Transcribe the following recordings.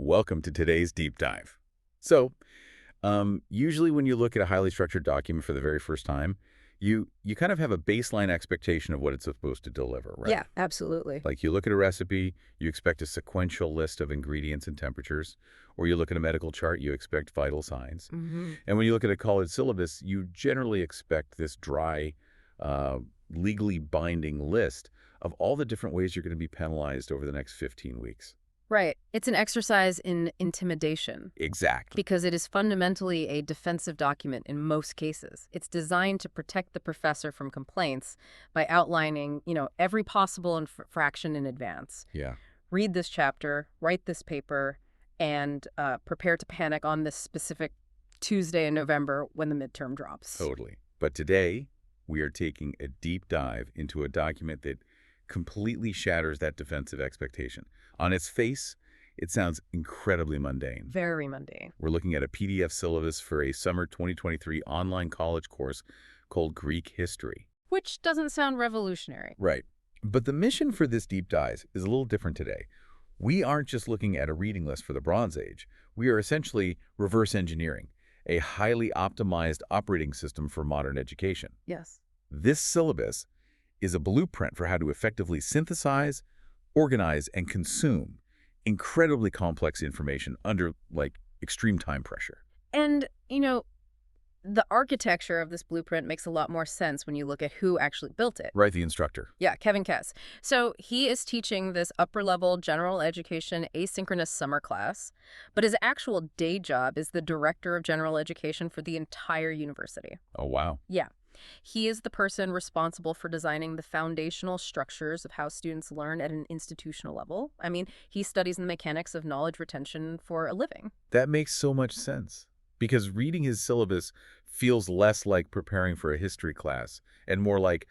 Welcome to today's deep dive. So, usually when you look at a highly structured document for the very first time, you kind of have a baseline expectation of what it's supposed to deliver, right? Yeah, absolutely. Like you look at a recipe, you expect a sequential list of ingredients and temperatures, or you look at a medical chart, you expect vital signs. hmm And when you look at a college syllabus, you generally expect this dry, uh, legally binding list of all the different ways you're going to be penalized over the next 15 weeks. Right. It's an exercise in intimidation Exactly. because it is fundamentally a defensive document in most cases. It's designed to protect the professor from complaints by outlining, every possible infraction in advance. Yeah. Read this chapter, write this paper, and prepare to panic on this specific Tuesday in November when the midterm drops. Totally. But today, we are taking a deep dive into a document that completely shatters that defensive expectation. On its face, it sounds incredibly mundane. Very mundane. We're looking at a PDF syllabus for a summer 2023 online college course called Greek History. Which doesn't sound revolutionary. Right. But the mission for this deep dive is a little different today. We aren't just looking at a reading list for the Bronze Age. We are essentially reverse engineering a highly optimized operating system for modern education. Yes. This syllabus is a blueprint for how to effectively synthesize, organize, and consume incredibly complex information under, extreme time pressure. And, the architecture of this blueprint makes a lot more sense when you look at who actually built it. Right, the instructor. Yeah, Kevin Kess. So he is teaching this upper-level general education asynchronous summer class, but his actual day job is the director of general education for the entire university. Oh, wow. Yeah. He is the person responsible for designing the foundational structures of how students learn at an institutional level. I mean, he studies the mechanics of knowledge retention for a living. That makes so much sense. Because reading his syllabus feels less like preparing for a history class and more like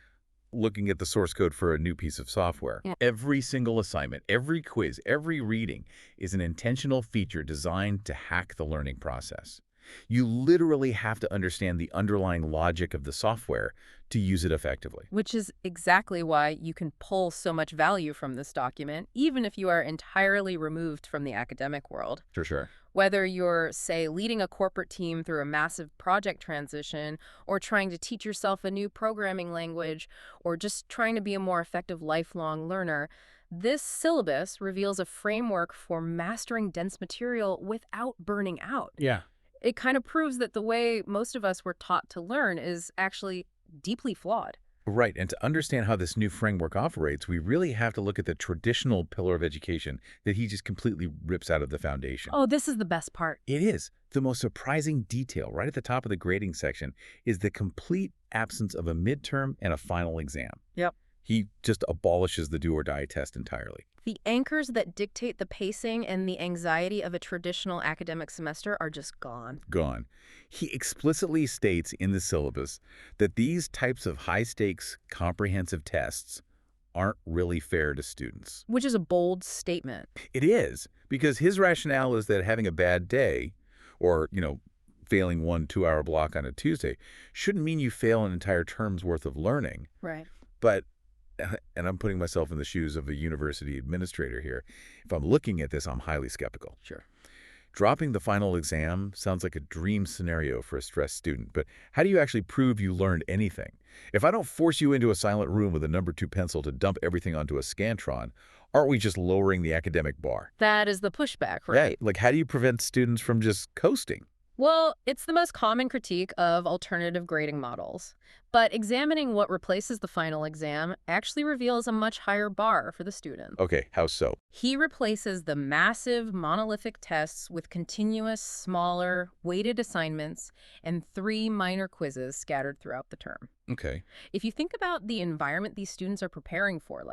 looking at the source code for a new piece of software. Yeah. Every single assignment, every quiz, every reading is an intentional feature designed to hack the learning process. You literally have to understand the underlying logic of the software to use it effectively. Which is exactly why you can pull so much value from this document, even if you are entirely removed from the academic world. For sure. Whether you're, say, leading a corporate team through a massive project transition, or trying to teach yourself a new programming language, or just trying to be a more effective lifelong learner, this syllabus reveals a framework for mastering dense material without burning out. Yeah. It kind of proves that the way most of us were taught to learn is actually deeply flawed. Right, and to understand how this new framework operates, we really have to look at the traditional pillar of education that he just completely rips out of the foundation. Oh, this is the best part. It is. The most surprising detail right at the top of the grading section is the complete absence of a midterm and a final exam. Yep. He just abolishes the do-or-die test entirely. The anchors that dictate the pacing and the anxiety of a traditional academic semester are just gone. Gone. He explicitly states in the syllabus that these types of high-stakes, comprehensive tests aren't really fair to students. Which is a bold statement. It is, because his rationale is that having a bad day, or, failing one 2-hour block on a Tuesday, shouldn't mean you fail an entire term's worth of learning. Right. But, and I'm putting myself in the shoes of a university administrator here, if I'm looking at this, I'm highly skeptical. Sure. Dropping the final exam sounds like a dream scenario for a stressed student, but how do you actually prove you learned anything? If I don't force you into a silent room with a number 2 pencil to dump everything onto a Scantron, aren't we just lowering the academic bar? That is the pushback, right? Yeah, how do you prevent students from just coasting? Well, it's the most common critique of alternative grading models. But examining what replaces the final exam actually reveals a much higher bar for the student. Okay, how so? He replaces the massive monolithic tests with continuous, smaller, weighted assignments and 3 minor quizzes scattered throughout the term. Okay. If you think about the environment these students are preparing for,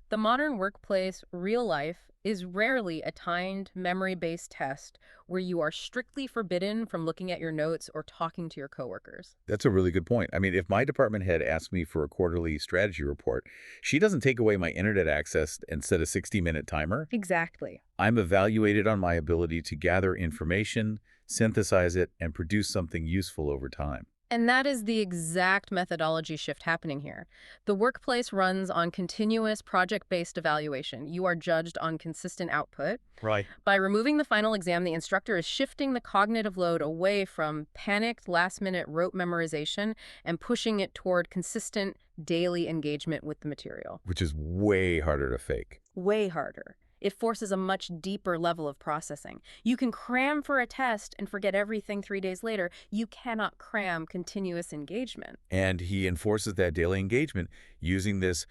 the modern workplace, real life, is rarely a timed, memory-based test where you are strictly forbidden from looking at your notes or talking to your coworkers. That's a really good point. I mean, if my department head asked me for a quarterly strategy report, she doesn't take away my internet access and set a 60-minute timer. Exactly. I'm evaluated on my ability to gather information, synthesize it, and produce something useful over time. And that is the exact methodology shift happening here. The workplace runs on continuous project-based evaluation. You are judged on consistent output. Right. By removing the final exam, the instructor is shifting the cognitive load away from panicked, last-minute rote memorization and pushing it toward consistent, daily engagement with the material. Which is way harder to fake. Way harder. It forces a much deeper level of processing. You can cram for a test and forget everything 3 days later. You cannot cram continuous engagement. And he enforces that daily engagement using this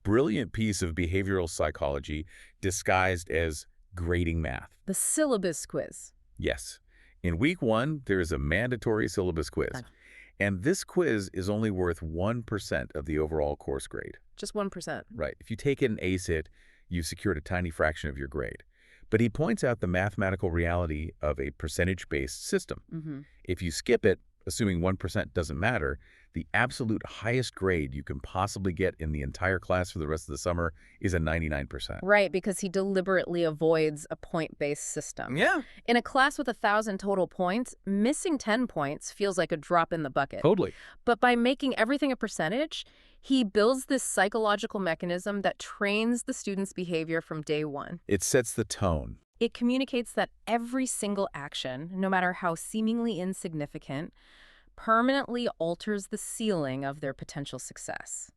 brilliant piece of behavioral psychology disguised as grading math. The syllabus quiz. Yes. In week 1, there is a mandatory syllabus quiz. And this quiz is only worth 1% of the overall course grade. Just 1%. Right. If you take it and ace it, you've secured a tiny fraction of your grade. But he points out the mathematical reality of a percentage-based system. If you skip it, assuming 1% doesn't matter, the absolute highest grade you can possibly get in the entire class for the rest of the summer is a 99%. Right, because he deliberately avoids a point-based system. Yeah. In a class with 1,000 total points, missing 10 points feels like a drop in the bucket. Totally. But by making everything a percentage, he builds this psychological mechanism that trains the student's behavior from day one. It sets the tone. It communicates that every single action, no matter how seemingly insignificant, permanently alters the ceiling of their potential success.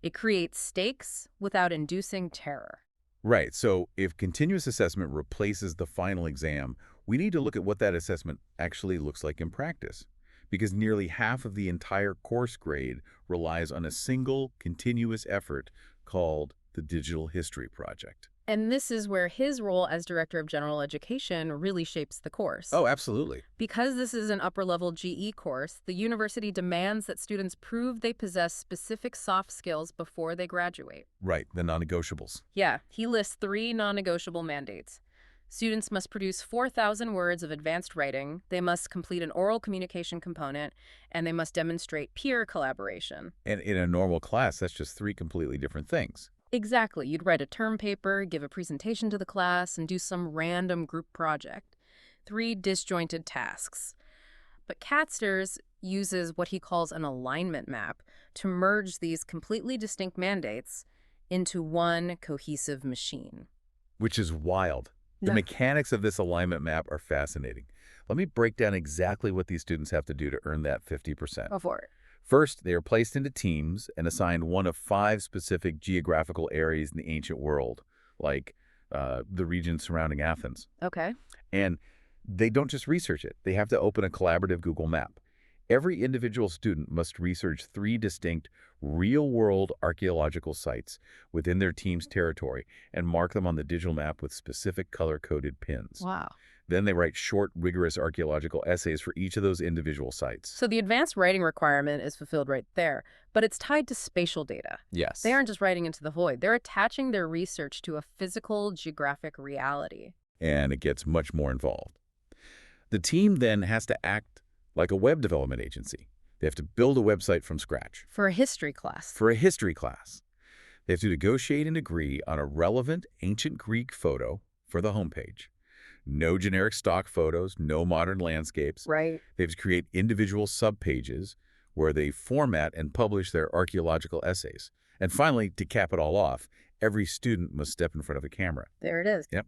It creates stakes without inducing terror. Right. So if continuous assessment replaces the final exam, we need to look at what that assessment actually looks like in practice. Because nearly half of the entire course grade relies on a single continuous effort called the Digital History Project. And this is where his role as Director of General Education really shapes the course. Oh, absolutely. Because this is an upper-level GE course, the university demands that students prove they possess specific soft skills before they graduate. Right, the non-negotiables. Yeah, he lists 3 non-negotiable mandates. Students must produce 4,000 words of advanced writing, they must complete an oral communication component, and they must demonstrate peer collaboration. And in a normal class, that's just 3 completely different things. Exactly. You'd write a term paper, give a presentation to the class, and do some random group project. 3 disjointed tasks. But Katzner's uses what he calls an alignment map to merge these completely distinct mandates into one cohesive machine. Which is wild. The Yeah. mechanics of this alignment map are fascinating. Let me break down exactly what these students have to do to earn that 50%. Go for it. First, they are placed into teams and assigned one of 5 specific geographical areas in the ancient world, like the region surrounding Athens. Okay. And they don't just research it. They have to open a collaborative Google map. Every individual student must research 3 distinct real-world archaeological sites within their team's territory and mark them on the digital map with specific color-coded pins. Wow. Then they write short, rigorous archaeological essays for each of those individual sites. So the advanced writing requirement is fulfilled right there, but it's tied to spatial data. Yes. They aren't just writing into the void. They're attaching their research to a physical, geographic reality. And it gets much more involved. The team then has to act like a web development agency. They have to build a website from scratch. For a history class. For a history class. They have to negotiate and agree on a relevant ancient Greek photo for the homepage. No generic stock photos, no modern landscapes. Right. They have to create individual subpages where they format and publish their archaeological essays. And finally, to cap it all off, every student must step in front of a camera. There it is. Yep.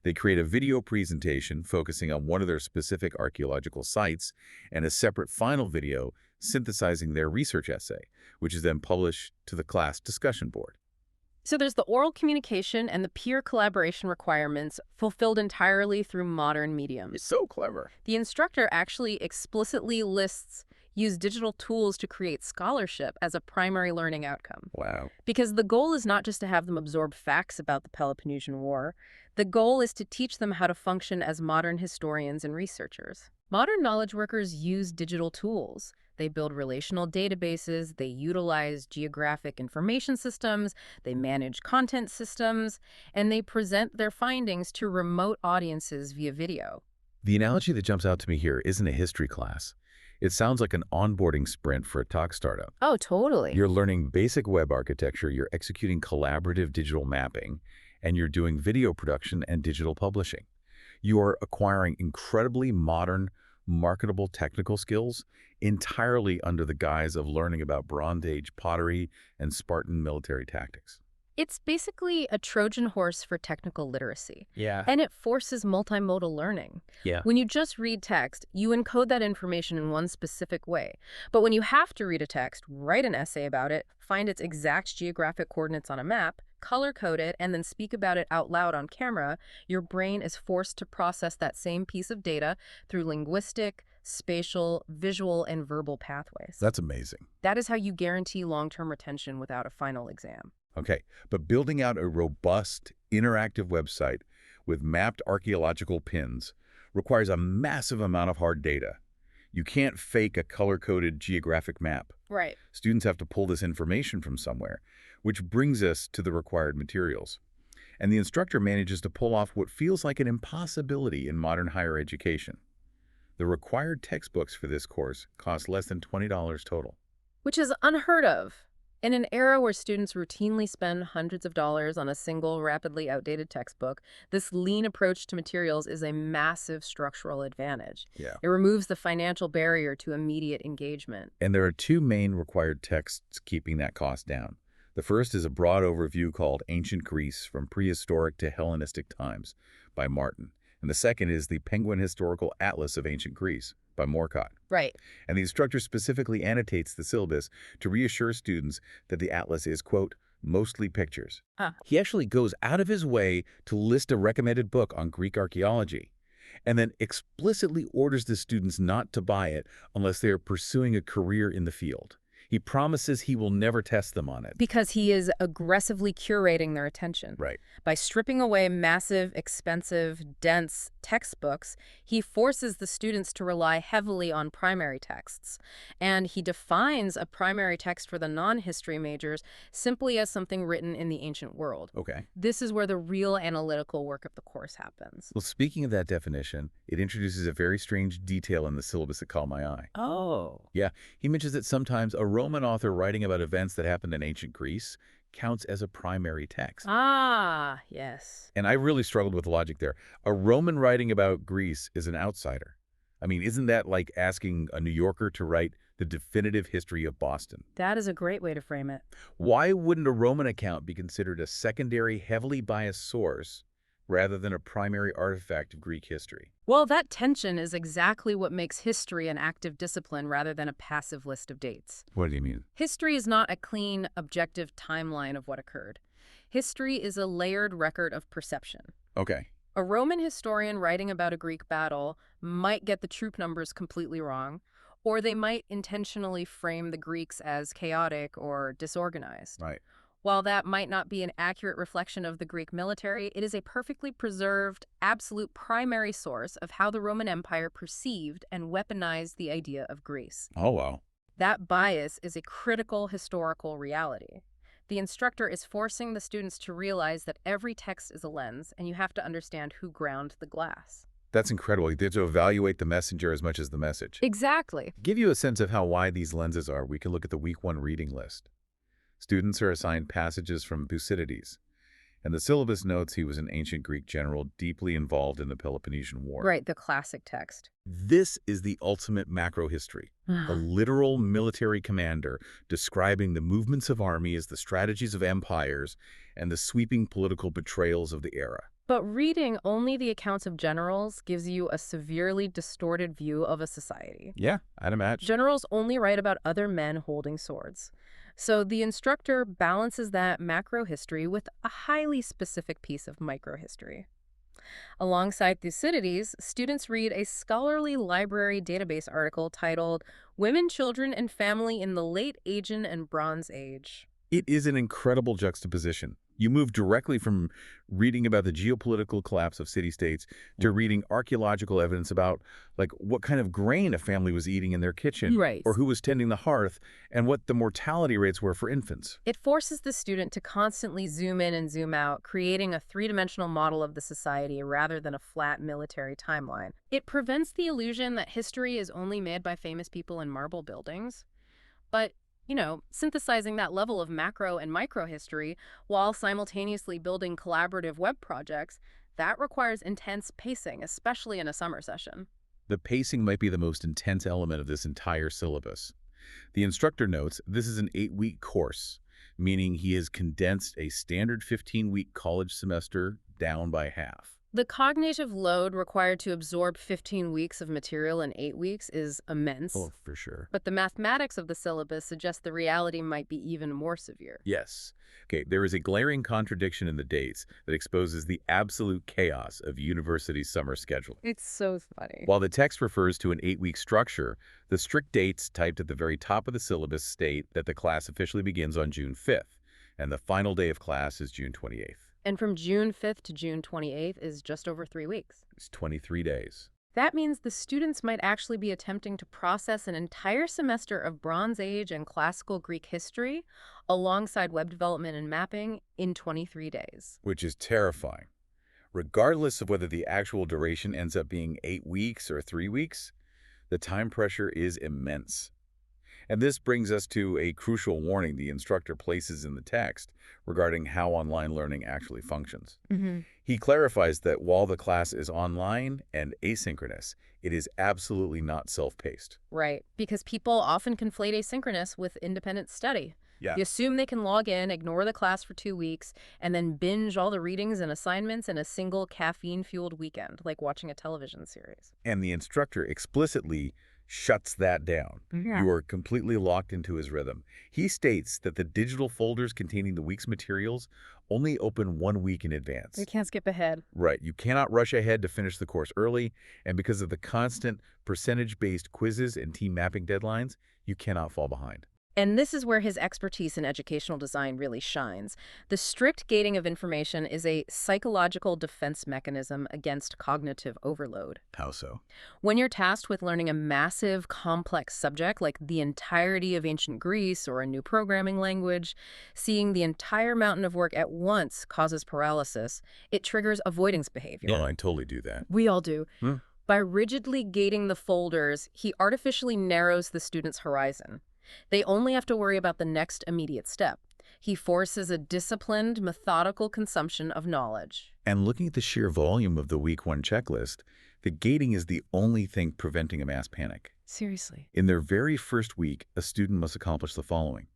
They create a video presentation focusing on one of their specific archaeological sites and a separate final video synthesizing their research essay, which is then published to the class discussion board. So there's the oral communication and the peer collaboration requirements fulfilled entirely through modern mediums. It's so clever. The instructor actually explicitly lists use digital tools to create scholarship as a primary learning outcome. Wow. Because the goal is not just to have them absorb facts about the Peloponnesian War. The goal is to teach them how to function as modern historians and researchers. Modern knowledge workers use digital tools. They build relational databases, they utilize geographic information systems, they manage content systems, and they present their findings to remote audiences via video. The analogy that jumps out to me here isn't a history class. It sounds like an onboarding sprint for a talk startup. Oh, totally. You're learning basic web architecture, you're executing collaborative digital mapping, and you're doing video production and digital publishing. You are acquiring incredibly modern, marketable technical skills entirely under the guise of learning about Bronze Age pottery and Spartan military tactics. It's basically a Trojan horse for technical literacy, Yeah. and it forces multimodal learning. Yeah. When you just read text, you encode that information in one specific way. But when you have to read a text, write an essay about it, find its exact geographic coordinates on a map, color-code it, and then speak about it out loud on camera, your brain is forced to process that same piece of data through linguistic, spatial, visual, and verbal pathways. That's amazing. That is how you guarantee long-term retention without a final exam. Okay, but building out a robust, interactive website with mapped archaeological pins requires a massive amount of hard data. You can't fake a color-coded geographic map. Right. Students have to pull this information from somewhere, which brings us to the required materials. And the instructor manages to pull off what feels like an impossibility in modern higher education. The required textbooks for this course cost less than $20 total. Which is unheard of. In an era where students routinely spend hundreds of dollars on a single, rapidly outdated textbook, this lean approach to materials is a massive structural advantage. Yeah. It removes the financial barrier to immediate engagement. And there are two main required texts keeping that cost down. The first is a broad overview called Ancient Greece from Prehistoric to Hellenistic Times by Martin. And the second is the Penguin Historical Atlas of Ancient Greece by Morcott. Right. And the instructor specifically annotates the syllabus to reassure students that the atlas is, quote, mostly pictures. He actually goes out of his way to list a recommended book on Greek archaeology, and then explicitly orders the students not to buy it unless they are pursuing a career in the field. He promises he will never test them on it. Because he is aggressively curating their attention. Right. By stripping away massive, expensive, dense textbooks, he forces the students to rely heavily on primary texts. And he defines a primary text for the non-history majors simply as something written in the ancient world. Okay. This is where the real analytical work of the course happens. Well, speaking of that definition, it introduces a very strange detail in the syllabus that caught my eye. Oh. Yeah, he mentions that sometimes a Roman author writing about events that happened in ancient Greece counts as a primary text. Ah, yes. And I really struggled with logic there. A Roman writing about Greece is an outsider. I mean, isn't that like asking a New Yorker to write the definitive history of Boston? That is a great way to frame it. Why wouldn't a Roman account be considered a secondary, heavily biased source rather than a primary artifact of Greek history? Well, that tension is exactly what makes history an active discipline rather than a passive list of dates. What do you mean? History is not a clean, objective timeline of what occurred. History is a layered record of perception. Okay. A Roman historian writing about a Greek battle might get the troop numbers completely wrong, or they might intentionally frame the Greeks as chaotic or disorganized. Right. While that might not be an accurate reflection of the Greek military, it is a perfectly preserved, absolute primary source of how the Roman Empire perceived and weaponized the idea of Greece. Oh, wow. That bias is a critical historical reality. The instructor is forcing the students to realize that every text is a lens, and you have to understand who ground the glass. That's incredible. You have to evaluate the messenger as much as the message. Exactly. Give you a sense of how wide these lenses are, we can look at the Week 1 reading list. Students are assigned passages from Thucydides, and the syllabus notes he was an ancient Greek general deeply involved in the Peloponnesian War. Right, the classic text. This is the ultimate macro history, a literal military commander describing the movements of armies, the strategies of empires, and the sweeping political betrayals of the era. But reading only the accounts of generals gives you a severely distorted view of a society. Yeah, I'd imagine. Generals only write about other men holding swords. So the instructor balances that macro history with a highly specific piece of microhistory. Alongside Thucydides, students read a scholarly library database article titled Women, Children, and Family in the Late Aegean and Bronze Age. It is an incredible juxtaposition. You move directly from reading about the geopolitical collapse of city-states to reading archaeological evidence about, like, what kind of grain a family was eating in their kitchen, Right. or who was tending the hearth, and what the mortality rates were for infants. It forces the student to constantly zoom in and zoom out, creating a three-dimensional model of the society rather than a flat military timeline. It prevents the illusion that history is only made by famous people in marble buildings. But synthesizing that level of macro and micro history while simultaneously building collaborative web projects, that requires intense pacing, especially in a summer session. The pacing might be the most intense element of this entire syllabus. The instructor notes this is an 8-week course, meaning he has condensed a standard 15-week college semester down by half. The cognitive load required to absorb 15 weeks of material in 8 weeks is immense. Oh, for sure. But the mathematics of the syllabus suggest the reality might be even more severe. Yes. Okay, there is a glaring contradiction in the dates that exposes the absolute chaos of university summer scheduling. It's so funny. While the text refers to an 8-week structure, the strict dates typed at the very top of the syllabus state that the class officially begins on June 5th, and the final day of class is June 28th. And from June 5th to June 28th is just over 3 weeks. It's 23 days. That means the students might actually be attempting to process an entire semester of Bronze Age and classical Greek history alongside web development and mapping in 23 days. Which is terrifying. Regardless of whether the actual duration ends up being 8 weeks or 3 weeks, the time pressure is immense. And this brings us to a crucial warning the instructor places in the text regarding how online learning actually functions. He clarifies that while the class is online and asynchronous, it is absolutely not self-paced. Right, because people often conflate asynchronous with independent study. Yeah. They assume they can log in, ignore the class for 2 weeks, and then binge all the readings and assignments in a single caffeine-fueled weekend, like watching a television series. And the instructor explicitly shuts that down. Yeah. You are completely locked into his rhythm. He states that the digital folders containing the week's materials only open 1 week in advance. We can't skip ahead. Right. You cannot rush ahead to finish the course early, and because of the constant percentage-based quizzes and team mapping deadlines, you cannot fall behind. And this is where his expertise in educational design really shines. The strict gating of information is a psychological defense mechanism against cognitive overload. How so? When you're tasked with learning a massive, complex subject like the entirety of ancient Greece or a new programming language, seeing the entire mountain of work at once causes paralysis. It triggers avoidance behavior. Yeah, I totally do that. We all do. Hmm. By rigidly gating the folders, he artificially narrows the student's horizon. They only have to worry about the next immediate step. He forces a disciplined, methodical consumption of knowledge. And looking at the sheer volume of the week 1 checklist, the gating is the only thing preventing a mass panic. Seriously. In their very first week, a student must accomplish the following.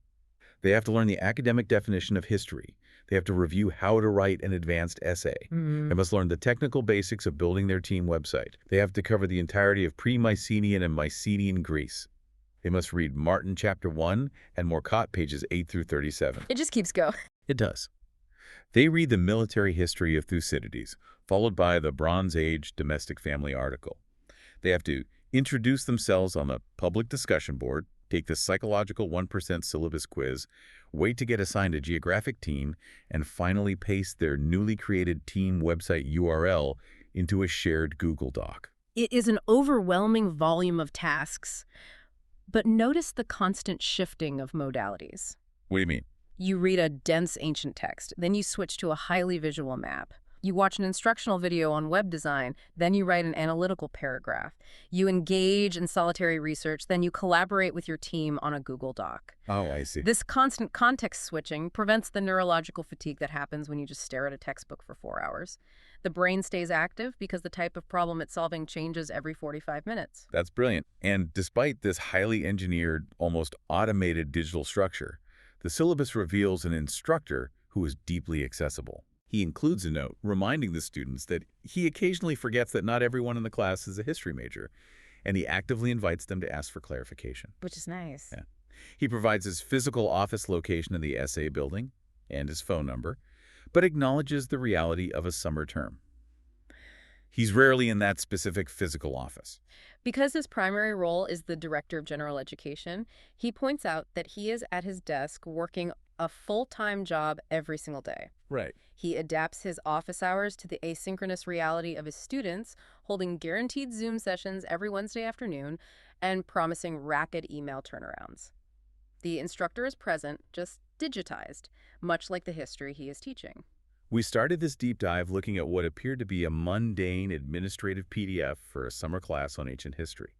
They have to learn the academic definition of history. They have to review how to write an advanced essay. They must learn the technical basics of building their team website. They have to cover the entirety of pre-Mycenaean and Mycenaean Greece. They must read Martin Chapter 1 and Morcott pages 8 through 37. It just keeps going. It does. They read the military history of Thucydides, followed by the Bronze Age domestic family article. They have to introduce themselves on the public discussion board, take the psychological 1% syllabus quiz, wait to get assigned a geographic team, and finally paste their newly created team website URL into a shared Google Doc. It is an overwhelming volume of tasks. But notice the constant shifting of modalities. What do you mean? You read a dense ancient text, then you switch to a highly visual map. You watch an instructional video on web design, then you write an analytical paragraph. You engage in solitary research, then you collaborate with your team on a Google Doc. Oh, I see. This constant context switching prevents the neurological fatigue that happens when you just stare at a textbook for 4 hours. The brain stays active because the type of problem it's solving changes every 45 minutes. That's brilliant. And despite this highly engineered, almost automated digital structure, the syllabus reveals an instructor who is deeply accessible. He includes a note reminding the students that he occasionally forgets that not everyone in the class is a history major, and he actively invites them to ask for clarification. Which is nice. Yeah. He provides his physical office location in the SA building and his phone number, but acknowledges the reality of a summer term. He's rarely in that specific physical office. Because his primary role is the director of general education, he points out that he is at his desk working a full-time job every single day. Right. He adapts his office hours to the asynchronous reality of his students, holding guaranteed Zoom sessions every Wednesday afternoon and promising rapid email turnarounds. The instructor is present, just digitized, much like the history he is teaching. We started this deep dive looking at what appeared to be a mundane administrative PDF for a summer class on ancient history.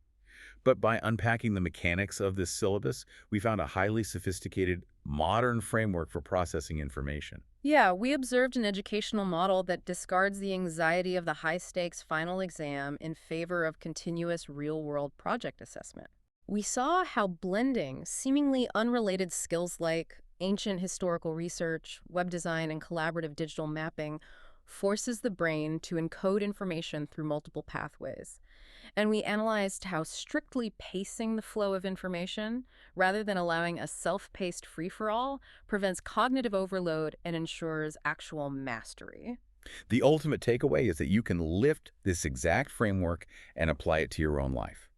But by unpacking the mechanics of this syllabus, we found a highly sophisticated, modern framework for processing information. Yeah, we observed an educational model that discards the anxiety of the high-stakes final exam in favor of continuous real-world project assessment. We saw how blending seemingly unrelated skills like ancient historical research, web design, and collaborative digital mapping forces the brain to encode information through multiple pathways. And we analyzed how strictly pacing the flow of information, rather than allowing a self-paced free-for-all, prevents cognitive overload and ensures actual mastery. The ultimate takeaway is that you can lift this exact framework and apply it to your own life.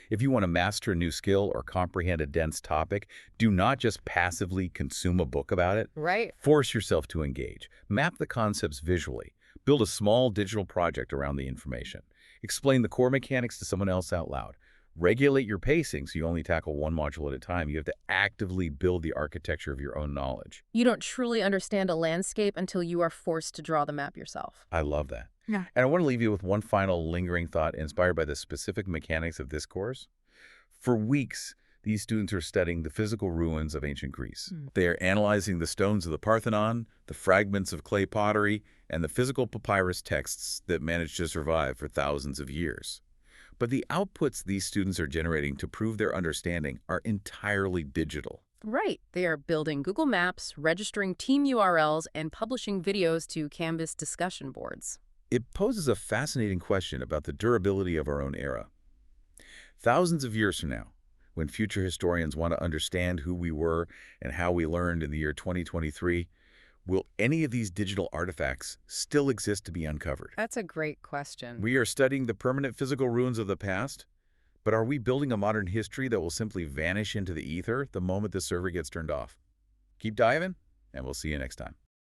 If you want to master a new skill or comprehend a dense topic, do not just passively consume a book about it. Right. Force yourself to engage. Map the concepts visually. Build a small digital project around the information. Explain the core mechanics to someone else out loud. Regulate your pacing so you only tackle one module at a time. You have to actively build the architecture of your own knowledge. You don't truly understand a landscape until you are forced to draw the map yourself. I love that. Yeah. And I want to leave you with one final lingering thought inspired by the specific mechanics of this course. For weeks, these students are studying the physical ruins of ancient Greece. They are analyzing the stones of the Parthenon, the fragments of clay pottery, and the physical papyrus texts that managed to survive for thousands of years. But the outputs these students are generating to prove their understanding are entirely digital. Right. They are building Google Maps, registering team URLs, and publishing videos to Canvas discussion boards. It poses a fascinating question about the durability of our own era. Thousands of years from now, when future historians want to understand who we were and how we learned in the year 2023, will any of these digital artifacts still exist to be uncovered? That's a great question. We are studying the permanent physical ruins of the past, but are we building a modern history that will simply vanish into the ether the moment the server gets turned off? Keep diving, and we'll see you next time.